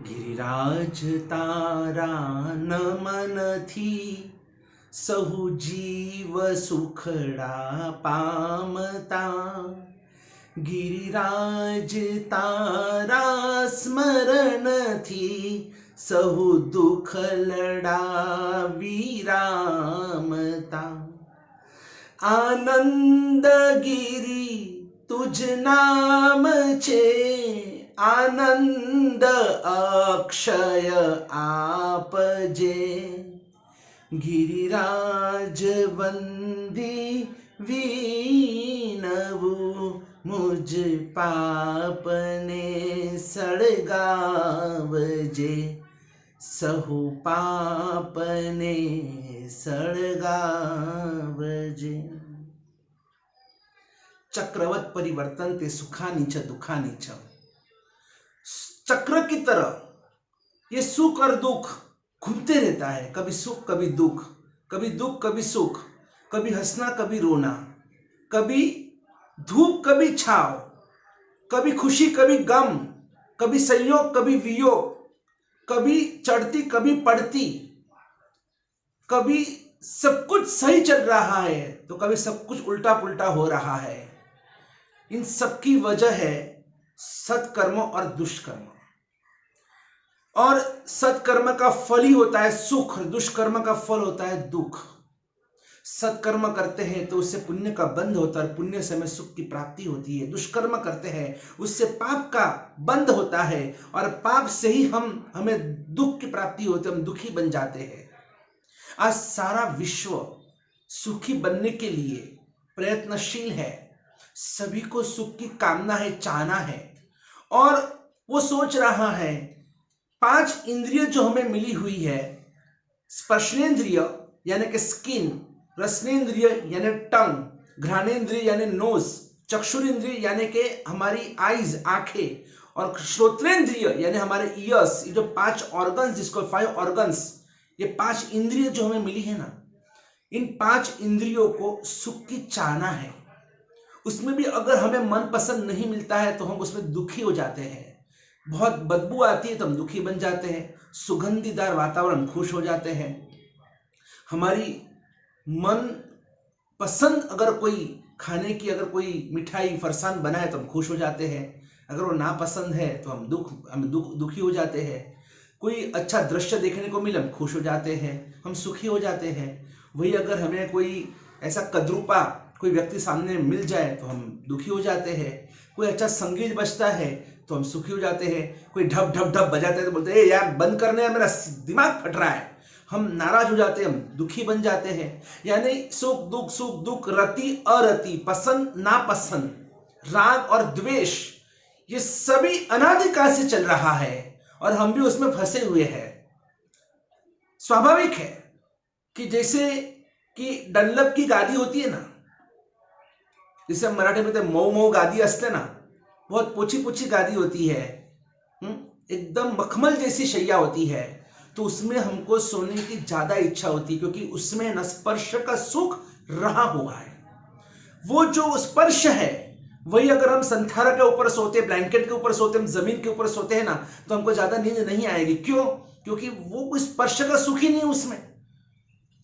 गिरिराज तारा न मनथी सहु जीव सुखड़ा पामता। गिरिराज तारा स्मरण थी सहु दुख लड़ा विरामता। आनंद गिरी तुझ नाम छे आनंद अक्षय आपजे। गिरिराज वंदी वीनवु मुझ पापने सड़गावजे। सहु पापने सड़गावजे। चक्रवत परिवर्तन ते सुखानी च दुखानी च। चक्र की तरह ये सुख और दुख घूमते रहता है, कभी सुख कभी दुख, कभी दुख कभी सुख, कभी हंसना कभी रोना, कभी धूप कभी छाव, कभी खुशी कभी गम, कभी संयोग कभी वियोग, कभी चढ़ती कभी पड़ती, कभी सब कुछ सही चल रहा है तो कभी सब कुछ उल्टा पुल्टा हो रहा है। इन सब की वजह है सत्कर्म और दुष्कर्म। और सत्कर्म का फल ही होता है सुख, दुष्कर्म का फल होता है दुख। सत्कर्म करते हैं तो उससे पुण्य का बंध होता है, पुण्य से हमें सुख की प्राप्ति होती है। दुष्कर्म करते हैं उससे पाप का बंध होता है और पाप से ही हमें दुख की प्राप्ति होती है, हम दुखी बन जाते हैं। आज सारा विश्व सुखी बनने के लिए प्रयत्नशील है, सभी को सुख की कामना है, चाहना है, और वो सोच रहा है 5 इंद्रिय जो हमें मिली हुई है, स्पर्शनेन्द्रिय यानी कि स्किन, रसनेन्द्रिय यानी टंग, घ्राणेन्द्रिय यानी नोज, चक्षुरेन्द्रिय यानी कि हमारी आईज आंखें, और श्रोत्रेंद्रिय यानी हमारे ईयर्स, ये जो 5 ऑर्गन्स, जिसको 5 ऑर्गन्स, ये 5 इंद्रिय जो हमें मिली है ना, इन 5 इंद्रियों को सुख की चाहना है। उसमें भी अगर हमें मन पसंद नहीं मिलता है तो हम उसमें दुखी हो जाते हैं। बहुत बदबू आती है तो हम दुखी बन जाते हैं, सुगंधीदार वातावरण खुश हो जाते हैं। हमारी मन पसंद अगर कोई खाने की, अगर कोई मिठाई फरसान बना है तो हम खुश हो जाते हैं, अगर वो नापसंद है तो हम दुखी हो जाते हैं। कोई अच्छा दृश्य देखने को मिले हम खुश हो जाते हैं, हम सुखी हो जाते हैं। वही अगर हमें कोई ऐसा कद्रूपा कोई व्यक्ति सामने मिल जाए तो हम दुखी हो जाते हैं। कोई अच्छा संगीत बजता है तो हम सुखी हो जाते हैं। कोई ढप ढप ढप बजाते हैं तो बोलते हैं ए यार बंद करने है, मेरा दिमाग फट रहा है। हम नाराज हो जाते हैं, हम दुखी बन जाते हैं। यानी सुख दुख, रति अरति, पसंद नापसंद, राग और द्वेष, ये सभी अनादिकाल से चल रहा है और हम भी उसमें फंसे हुए हैं। स्वाभाविक है कि जैसे कि डनलप की गादी होती है ना, जिसे हम मराठी में मऊ मऊ गादी असते ना, बहुत पोची पोची गादी होती है, एकदम मखमल जैसी शैया होती है, तो उसमें हमको सोने की ज्यादा इच्छा होती है, क्योंकि उसमें न स्पर्श का सुख रहा हुआ है। वो जो स्पर्श है वही अगर हम संथारा के ऊपर सोते, ब्लैंकेट के ऊपर सोते, हम जमीन के ऊपर सोते हैं ना, तो हमको ज्यादा नींद नहीं आएगी। क्यों? क्योंकि वो स्पर्श का सुख ही नहीं है उसमें।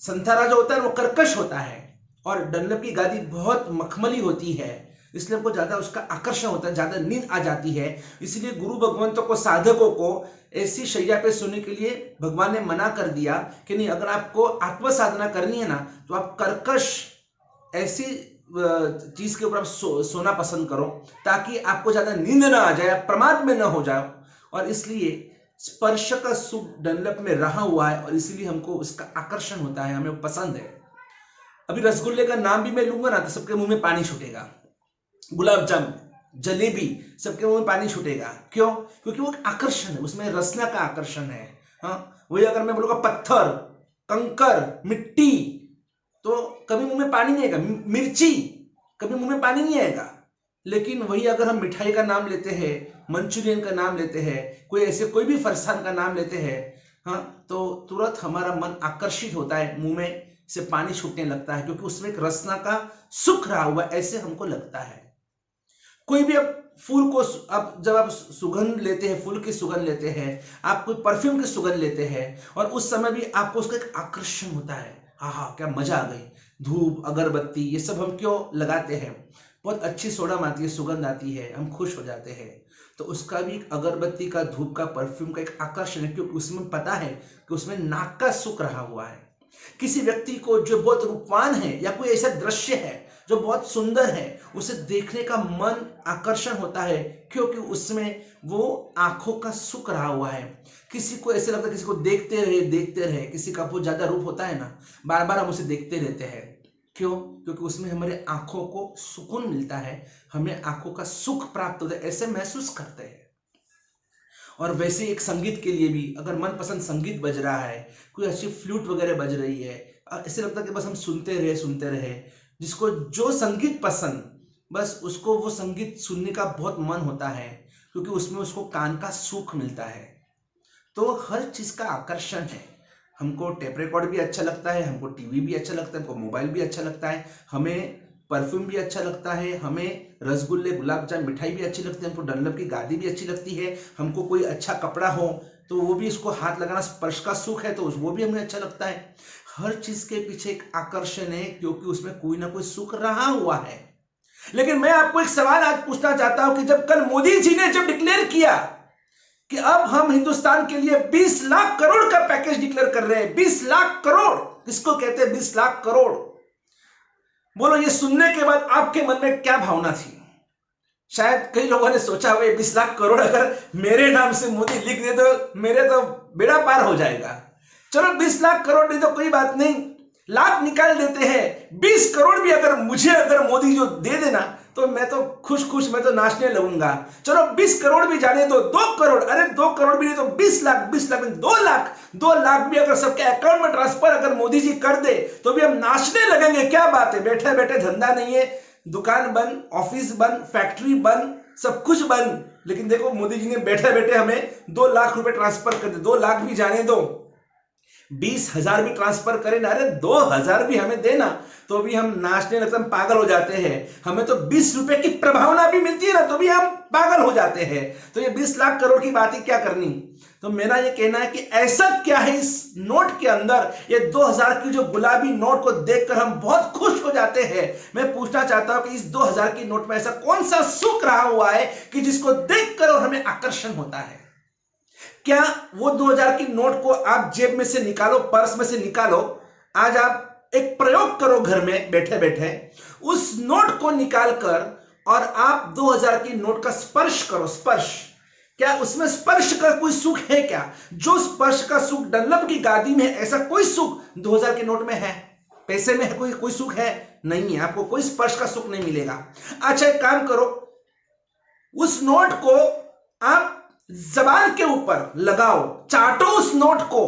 संथारा जो होता है वो कर्कश होता है और डनलप की गादी बहुत मखमली होती है, इसलिए हमको ज्यादा उसका आकर्षण होता है, ज्यादा नींद आ जाती है। इसलिए गुरु भगवंतों को, साधकों को ऐसी शैया पे सोने के लिए भगवान ने मना कर दिया कि नहीं, अगर आपको आत्म साधना करनी है ना तो आप कर्कश ऐसी चीज के ऊपर आप सोना पसंद करो, ताकि आपको ज्यादा नींद ना आ जाए, आप प्रमाद में ना हो जाओ। और इसलिए स्पर्श का सुख डनलप में रहा हुआ है और इसीलिए हमको उसका आकर्षण होता है, हमें पसंद है। अभी रसगुल्ले का नाम भी मैं लूंगा ना तो सबके मुंह में पानी छूटेगा, गुलाब जामुन, जलेबी, सबके मुंह में पानी छूटेगा। क्यों? क्योंकि वो आकर्षण है, उसमें रसना का आकर्षण है। हाँ, वही अगर मैं बोलूंगा पत्थर, कंकर, मिट्टी, तो कभी मुंह में पानी नहीं आएगा। मिर्ची, कभी मुंह में पानी नहीं आएगा। लेकिन वही अगर हम मिठाई का नाम लेते हैं, मंचूरियन का नाम लेते हैं, कोई ऐसे कोई भी फरसान का नाम लेते हैं, हाँ, तो तुरंत हमारा मन आकर्षित होता है, मुंह में से पानी छूटने लगता है, क्योंकि उसमें एक रसना का सुख रहा हुआ ऐसे हमको लगता है। कोई भी अब फूल को आप जब आप सुगंध लेते हैं, फूल की सुगंध लेते हैं, आप कोई परफ्यूम की सुगंध लेते हैं और उस समय भी आपको उसका एक आकर्षण होता है, हाँ हाँ क्या मजा आ गई। धूप अगरबत्ती ये सब हम क्यों लगाते हैं? बहुत अच्छी सोडम आती है, सुगंध आती है, हम खुश हो जाते हैं। तो उसका भी अगरबत्ती का, धूप का, परफ्यूम का एक आकर्षण है, क्योंकि उसमें पता है कि उसमें नाक का सुख रहा हुआ है। किसी व्यक्ति को जो बहुत रूपवान है या कोई ऐसा दृश्य है जो बहुत सुंदर है, उसे देखने का मन आकर्षण होता है, क्योंकि उसमें वो आंखों का सुख रहा हुआ है। किसी को ऐसे लगता है किसी को देखते रहे, किसी का बहुत ज्यादा रूप होता है ना, बार बार हम उसे देखते रहते हैं। क्यों? क्योंकि उसमें हमारे आंखों को सुकून मिलता है, हमें आंखों का सुख प्राप्त होता है, ऐसे महसूस करते हैं। और वैसे एक संगीत के लिए भी, अगर मनपसंद संगीत बज रहा है, कोई अच्छी फ्लूट वगैरह बज रही है, ऐसे लगता है कि बस हम सुनते रहे। जिसको जो संगीत पसंद, बस उसको वो संगीत सुनने का बहुत मन होता है, क्योंकि उसमें उसको कान का सुख मिलता है। तो हर चीज का आकर्षण है। हमको टेप रिकॉर्ड भी अच्छा लगता है, हमको टीवी भी अच्छा लगता है, हमको मोबाइल भी अच्छा लगता है, हमें परफ्यूम भी अच्छा लगता है, हमें रसगुल्ले, गुलाब जामुन, मिठाई भी अच्छी लगती है, हमको डनलप की गादी भी अच्छी लगती है, हमको कोई अच्छा कपड़ा हो तो वो भी उसको हाथ लगाना, स्पर्श का सुख है तो वो भी हमें अच्छा लगता है। हर चीज के पीछे एक आकर्षण है, क्योंकि उसमें कोई ना कोई सुख रहा हुआ है। लेकिन मैं आपको एक सवाल आज पूछना चाहता हूं कि जब कल मोदी जी ने जब डिक्लेयर किया कि अब हम हिंदुस्तान के लिए 20 लाख करोड़ का पैकेज डिक्लेयर कर रहे हैं, 20 लाख करोड़, किसको कहते हैं 20 लाख करोड़? बोलो ये सुनने के बाद आपके मन में क्या भावना थी? शायद कई लोगों ने सोचा हुआ 20 लाख करोड़ अगर मेरे नाम से मोदी लिख दे तो मेरे तो बेड़ा पार हो जाएगा। चलो 20 लाख करोड़ नहीं तो कोई बात नहीं, लाख निकाल देते हैं, 20 करोड़ भी अगर मोदी जो दे देना तो मैं तो खुश, मैं तो नाचने लगूंगा। चलो 20 करोड़ भी जाने दो, 2 करोड़, अरे 2 करोड़ भी नहीं तो 20 लाख, 20 लाख में 2 लाख भी अगर सबके अकाउंट में ट्रांसफर अगर मोदी जी कर दे तो भी हम नाचने लगेंगे। क्या बात है, बैठे बैठे धंधा नहीं है, दुकान बंद, ऑफिस बंद, फैक्ट्री बंद, सब कुछ बंद, लेकिन देखो मोदी जी ने बैठे बैठे हमें 2 लाख रुपए ट्रांसफर कर दे। 2 लाख भी जाने दो, 20,000 भी ट्रांसफर करें ना, अरे 2,000 भी हमें देना तो भी हम नाचने लगते, हम पागल हो जाते हैं। हमें तो 20 रुपए की प्रभावना भी मिलती है ना तो भी हम पागल हो जाते हैं। तो ये 20 लाख करोड़ की बात ही क्या करनी। तो मेरा ये कहना है कि ऐसा क्या है इस नोट के अंदर, ये 2000 की जो गुलाबी नोट को देखकर हम बहुत खुश हो जाते हैं। मैं पूछना चाहता हूं कि इस 2000 की नोट में ऐसा कौन सा सुख रहा हुआ है कि जिसको देखकर और हमें आकर्षण होता है? क्या वो 2000 की नोट को आप जेब में से निकालो, पर्स में से निकालो, आज आप एक प्रयोग करो घर में बैठे बैठे, उस नोट को निकालकर और आप 2000 की नोट का स्पर्श करो। स्पर्श, क्या उसमें स्पर्श का कोई सुख है क्या? जो स्पर्श का सुख डनलप की गादी में है, ऐसा कोई सुख 2000 के नोट में है? पैसे में है कोई सुख है? नहीं है, आपको कोई स्पर्श का सुख नहीं मिलेगा। अच्छा एक काम करो, उस नोट को आप जबान के ऊपर लगाओ, चाटो उस नोट को,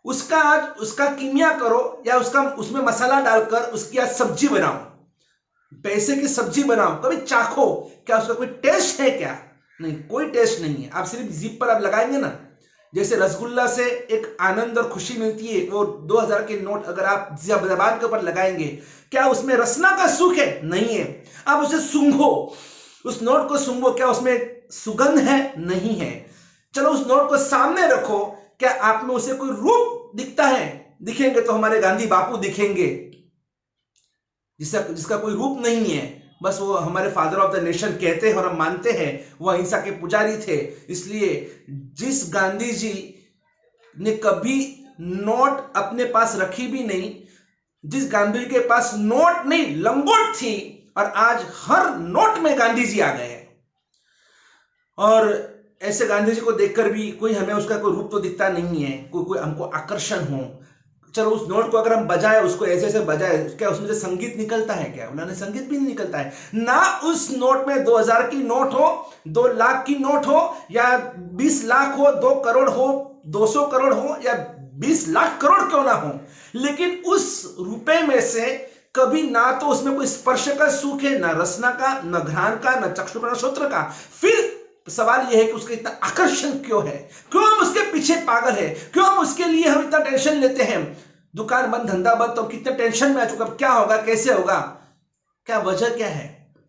उसका कीमिया करो या उसमें मसाला डालकर उसकी आज सब्जी बनाओ, पैसे की सब्जी बनाओ, कभी चाखो, क्या उसका कोई टेस्ट है क्या? नहीं, कोई टेस्ट नहीं है। आप सिर्फ जीभ पर आप लगाएंगे ना, जैसे रसगुल्ला से एक आनंद और खुशी मिलती है, वो 2000 के नोट अगर आप जबान के ऊपर लगाएंगे, क्या उसमें रसना का सुख है? नहीं है। आप उसे सूंघो, उस नोट को सूंघो, क्या उसमें सुगंध है? नहीं है। चलो उस नोट को सामने रखो, क्या आप में उसे कोई रूप दिखता है? दिखेंगे तो हमारे गांधी बापू दिखेंगे, जिसका कोई रूप नहीं है, बस वो हमारे फादर ऑफ द नेशन कहते हैं और हम मानते हैं, वो अहिंसा के पुजारी थे। इसलिए जिस गांधी जी ने कभी नोट अपने पास रखी भी नहीं, जिस गांधी जी के पास नोट नहीं लंगोट थी, और आज हर नोट में गांधी जी आ गए हैं। और ऐसे गांधी जी को देखकर भी कोई हमें उसका कोई रूप तो दिखता नहीं है, कोई हमको आकर्षण हो। चलो उस नोट को अगर हम बजाए, उसको ऐसे ऐसे बजाए, क्या उसमें से संगीत निकलता है क्या? उन्होंने संगीत भी नहीं निकलता है ना। उस नोट में 2000 की नोट हो, 2 लाख की नोट हो, या 20 लाख हो, 2 करोड़ हो, 200 करोड़ हो, या 20 लाख करोड़ क्यों ना हो, लेकिन उस रुपए में से कभी ना तो उसमें कोई स्पर्श का सुख है, ना रसना का, न घ्राण का, न चक्षु का, न श्रोत्र का। फिर सवाल यह है कि उसका इतना आकर्षण क्यों है? क्यों हम उसके पीछे पागल है? क्यों हम उसके लिए हम इतना टेंशन लेते हैं? दुकान बंद, धंधा बंद, तो कितने टेंशन में आ चुका, क्या होगा, कैसे होगा, क्या वजह क्या है?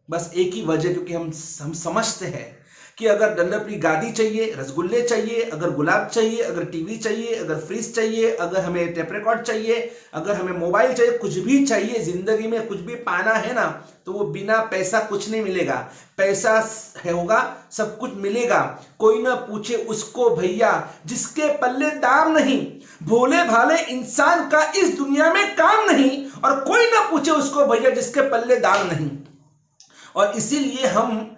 बस एक ही वजह, क्योंकि हम समझते हैं कि अगर डल्लपी गादी चाहिए, रसगुल्ले चाहिए, अगर गुलाब चाहिए, अगर टीवी चाहिए, अगर फ्रिज चाहिए, अगर हमें टेप रिकॉर्ड चाहिए, अगर हमें मोबाइल चाहिए, कुछ भी चाहिए जिंदगी में, कुछ भी पाना है ना, तो वो बिना पैसा कुछ नहीं मिलेगा। पैसा होगा सब कुछ मिलेगा। कोई ना पूछे उसको भैया जिसके पल्ले दाम नहीं, भोले भाले इंसान का इस दुनिया में काम नहीं, और कोई ना पूछे उसको भैया जिसके पल्ले दाम नहीं। और इसीलिए हम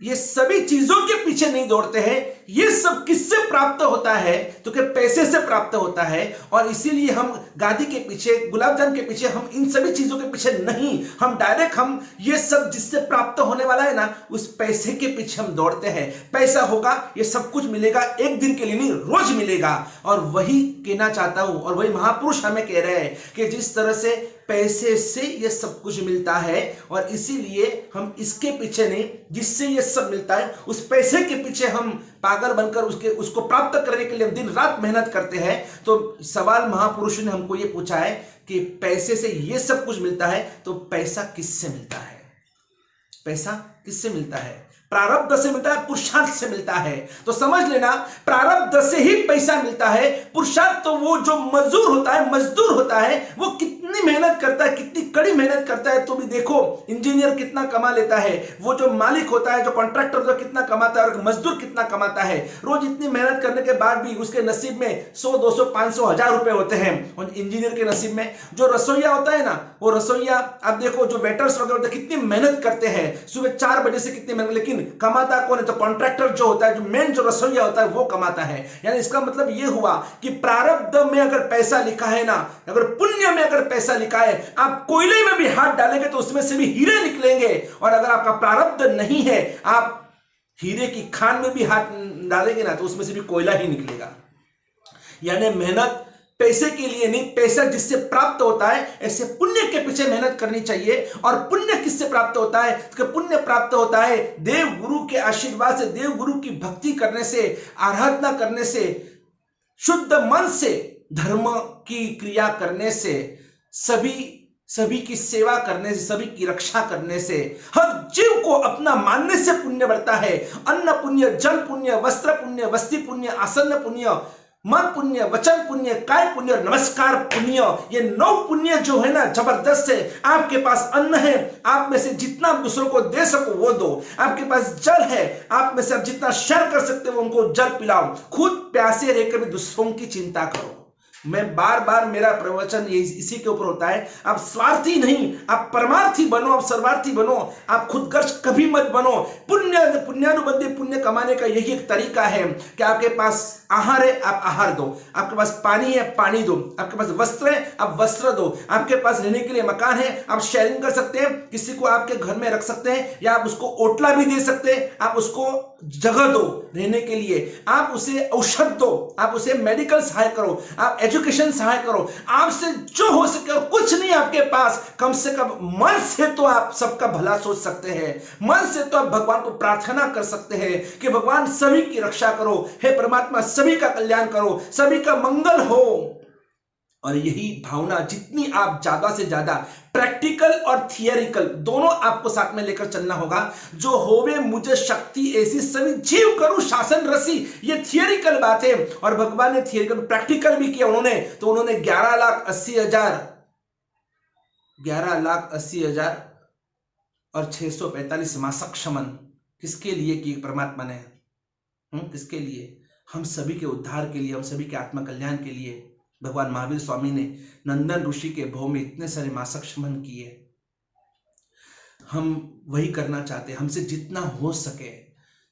ये सभी चीजों के पीछे नहीं दौड़ते हैं। ये सब किससे प्राप्त होता है? तो कि पैसे से प्राप्त होता है। और इसीलिए हम गादी के पीछे, गुलाब जामुन के पीछे, हम इन सभी चीजों के पीछे नहीं, हम डायरेक्ट हम ये सब जिससे प्राप्त होने वाला है ना, उस पैसे के पीछे हम दौड़ते हैं। पैसा होगा, ये सब कुछ मिलेगा, एक दिन के लिए नहीं, रोज मिलेगा। और वही कहना चाहता हूं, और वही महापुरुष हमें कह रहे हैं कि जिस तरह से पैसे से ये सब कुछ मिलता है, और इसीलिए हम इसके पीछे नहीं, जिससे ये सब मिलता है उस पैसे के पीछे हम पागल बनकर उसको प्राप्त करने के लिए हम दिन रात मेहनत करते हैं। तो सवाल महापुरुष ने हमको ये पूछा है कि पैसे से ये सब कुछ मिलता है, तो पैसा किससे मिलता है? पैसा किससे मिलता है? प्रारब्ध से मिलता है, पुरुषार्थ से मिलता है। तो समझ लेना, प्रारब्ध से ही पैसा मिलता है। पुरुषार्थ तो वो जो मजदूर होता है, मजदूर होता है, वो कितनी मेहनत करता है, कितनी कड़ी मेहनत करता है। तो भी देखो इंजीनियर कितना कमा लेता है, वो जो मालिक होता है, जो कॉन्ट्रैक्टर होता है, कितना कमाता है, और मजदूर कितना कमाता है। रोज इतनी मेहनत करने के बाद भी उसके नसीब में 100, 200, 500, 1000 रुपए होते हैं। और इंजीनियर के नसीब में जो रसोईया होता है ना, वो रसोईया, अब देखो जो वेटर्स वगैरह होते हैं, कितनी मेहनत करते हैं, सुबह 4 बजे से कितनी मेहनत, लेकिन कमाता कौन है? तो कॉन्ट्रैक्टर जो होता है, जो मेन जो रसोईया होता है, वो कमाता है। यानी इसका मतलब ये हुआ कि प्रारब्ध में अगर पैसा लिखा है ना, अगर पुण्य में अगर पैसा लिखा है, आप कोयले में भी हाथ डालेंगे तो उसमें से भी हीरे निकलेंगे। और अगर आपका प्रारब्ध नहीं है, आप हीरे की खान में भी हाथ डालेंगे ना, तो उसमें से भी कोयला ही निकलेगा। यानी मेहनत पैसे के लिए नहीं, पैसा जिससे प्राप्त होता है, ऐसे पुण्य के पीछे मेहनत करनी चाहिए। और पुण्य किससे प्राप्त होता है? तो पुण्य प्राप्त होता है देव गुरु के आशीर्वाद से, देव गुरु की भक्ति करने से, आराधना करने से, शुद्ध मन से, धर्म की क्रिया करने से, सभी की सेवा करने से, सभी की रक्षा करने से। हर जीव को अपना मानने से पुण्य बढ़ता है। अन्न पुण्य, जल पुण्य, वस्त्र पुण्य, वस्ति पुण्य, आसन पुण्य, मन पुण्य, वचन पुण्य, काय पुण्य और नमस्कार पुण्य। ये 9 पुण्य जो है ना, जबरदस्त है। आपके पास अन्न है, आप में से जितना दूसरों को दे सको वो दो। आपके पास जल है, आप में से आप जितना शेयर कर सकते हो उनको जल पिलाओ। खुद प्यासे रहकर भी दूसरों की चिंता करो। मैं बार बार, मेरा प्रवचन इसी के ऊपर होता है। आप स्वार्थी नहीं, आप परमार्थी बनो, आप सर्वार्थी बनो, आप खुदगर्ज कभी मत बनो। पुण्यानुबंधी पुण्य कमाने का यही एक तरीका है कि आपके पास आहार है, आप आहार दो। आपके पास पानी है, पानी दो। आपके पास वस्त्र है, आप वस्त्र दो। आपके पास रहने के लिए मकान है, आप शेयरिंग कर सकते हैं, किसी को आपके घर में रख सकते हैं, या आप उसको ओटला भी दे सकते हैं। आप उसको जगह दो रहने के लिए, आप उसे औषध दो, आप उसे मेडिकल सहाय करो, आप एजुकेशन सहाय करो। आपसे जो हो सके, और कुछ नहीं आपके पास, कम से कम मन से तो आप सबका भला सोच सकते हैं। मन से तो आप भगवान को प्रार्थना कर सकते हैं कि भगवान सभी की रक्षा करो, हे परमात्मा सभी का कल्याण करो, सभी का मंगल हो। और यही भावना जितनी आप ज्यादा से ज्यादा, प्रैक्टिकल और थियरिकल दोनों आपको साथ में लेकर चलना होगा। जो होवे मुझे शक्ति ऐसी, सभी जीव करूं शासन रसी, ये थियरिकल बात है। और भगवान ने थियरिकल प्रैक्टिकल भी किया उन्होंने। तो उन्होंने 11,80,000 और 645 मासक शमन किसके लिए की? परमात्मा ने। किसके लिए? हम सभी के उद्धार के लिए, हम सभी के आत्मा कल्याण के लिए। भगवान महावीर स्वामी ने नंदन ऋषि के भव में इतने सारे मासक शमन किए। हम वही करना चाहते हैं, हमसे जितना हो सके।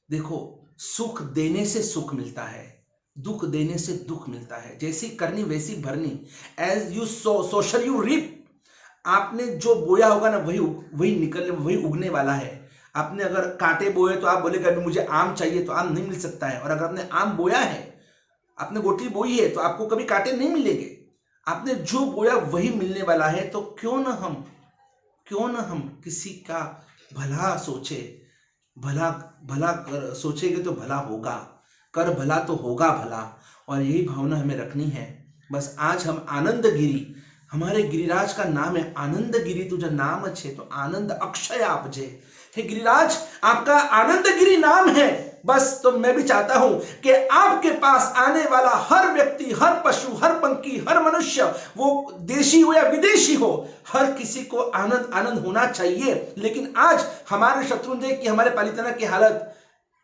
देखो, सुख देने से सुख मिलता है, दुख देने से दुख मिलता है। जैसी करनी वैसी भरनी। As you sow shall you reap. आपने जो बोया होगा ना, वही निकलने, वही उगने वाला है। आपने अगर कांटे बोए तो आप बोलेगा अभी मुझे आम चाहिए, तो आम नहीं मिल सकता है। और अगर आपने आम बोया है, आपने गोटी बोई है, तो आपको कभी कांटे नहीं मिलेंगे। आपने जो बोया वही मिलने वाला है। तो क्यों ना हम किसी का भला सोचे। भला सोचेंगे तो भला होगा, कर भला तो होगा भला। और यही भावना हमें रखनी है। बस आज हम आनंदगिरी, हमारे गिरिराज का नाम है आनंदगिरी, तुझा नाम अच्छे तो आनंद अक्षय आपजे। हे गिरिराज, आपका आनंदगिरी नाम है। बस तो मैं भी चाहता हूं कि आपके पास आने वाला हर व्यक्ति, हर पशु, हर पंखी, हर मनुष्य, वो देशी हो या विदेशी हो, हर किसी को आनंद आनंद होना चाहिए। लेकिन आज हमारे शत्रुंजय की, हमारे पालिताना की हालत,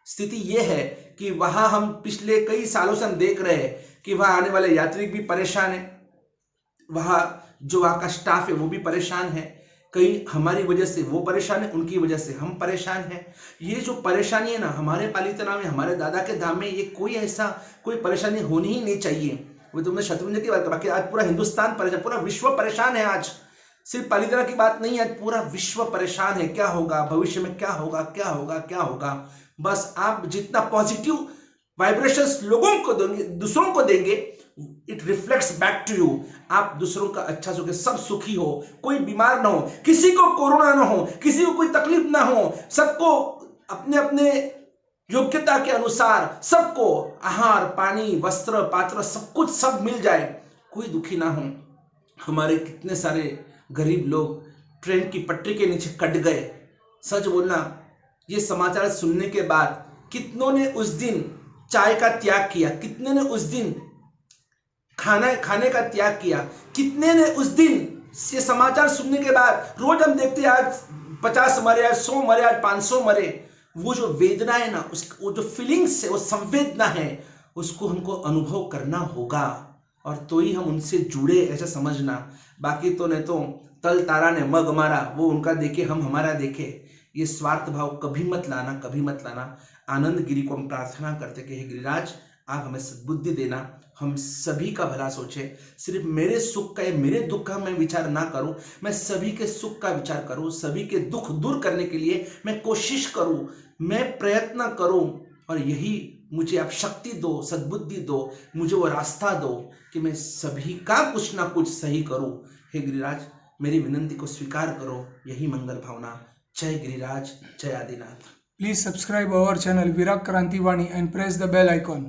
स्थिति यह है कि वहां हम पिछले कई सालों से हम देख रहे हैं कि वहां आने वाले यात्री भी परेशान है, वहां जो वहां का स्टाफ है वो भी परेशान है। कई हमारी वजह से वो परेशान है, उनकी वजह से हम परेशान हैं। ये जो परेशानी है ना, हमारे पालिताना में, हमारे दादा के धाम में, ये कोई परेशानी होनी ही नहीं चाहिए। वो तुमने शत्रुंजय की बात, बाकी आज पूरा हिंदुस्तान परेशान, पूरा विश्व परेशान है। आज सिर्फ पालिताना की बात नहीं है, आज पूरा विश्व परेशान है। क्या होगा भविष्य में, क्या होगा, क्या होगा, क्या होगा। बस आप जितना पॉजिटिव वाइब्रेशंस लोगों को देंगे, दूसरों को देंगे, it reflects back to you. आप दूसरों का अच्छा सोचे, सब सुखी हो, कोई बीमार ना हो, किसी को कोरोना ना हो, किसी को कोई तकलीफ ना हो, सबको अपने अपने योग्यता के अनुसार सबको आहार, पानी, वस्त्र, पात्र, सब कुछ सब मिल जाए, कोई दुखी ना हो। हमारे कितने सारे गरीब लोग ट्रेन की पटरी के नीचे कट गए। सच बोलना, ये समाचार सुनने के बाद कितनों ने उस दिन चाय का त्याग किया, कितने ने उस दिन खाने का त्याग किया, कितने ने उस दिन ये समाचार सुनने के बाद, रोज हम देखते हैं आज 50 मरे, आज 100 मरे, आज 500 मरे। वो जो वेदना है ना, वो जो फीलिंग्स है, वो संवेदना है, उसको हमको अनुभव करना होगा, और तो ही हम उनसे जुड़े, ऐसा समझना। बाकी तो नहीं तो तल तारा ने मग मारा, वो उनका देखे, हम हमारा देखे। ये स्वार्थ भाव कभी मत लाना, कभी मत लाना। आनंद गिरी को हम प्रार्थना करते कि हे गिरिराज, आप हमें सद्बुद्धि देना, हम सभी का भला सोचे। सिर्फ मेरे सुख का या मेरे दुख का मैं विचार ना करूं, मैं सभी के सुख का विचार करूं, सभी के दुख दूर करने के लिए मैं कोशिश करूं, मैं प्रयत्न करूं। और यही मुझे आप शक्ति दो, सद्बुद्धि दो, मुझे वो रास्ता दो कि मैं सभी का कुछ ना कुछ सही करूं। हे गिरिराज, मेरी विनंती को स्वीकार करो, यही मंगल भावना। जय गिरिराज, जय Adinath. Please subscribe our channel Virag Kranti Vani and press the bell icon.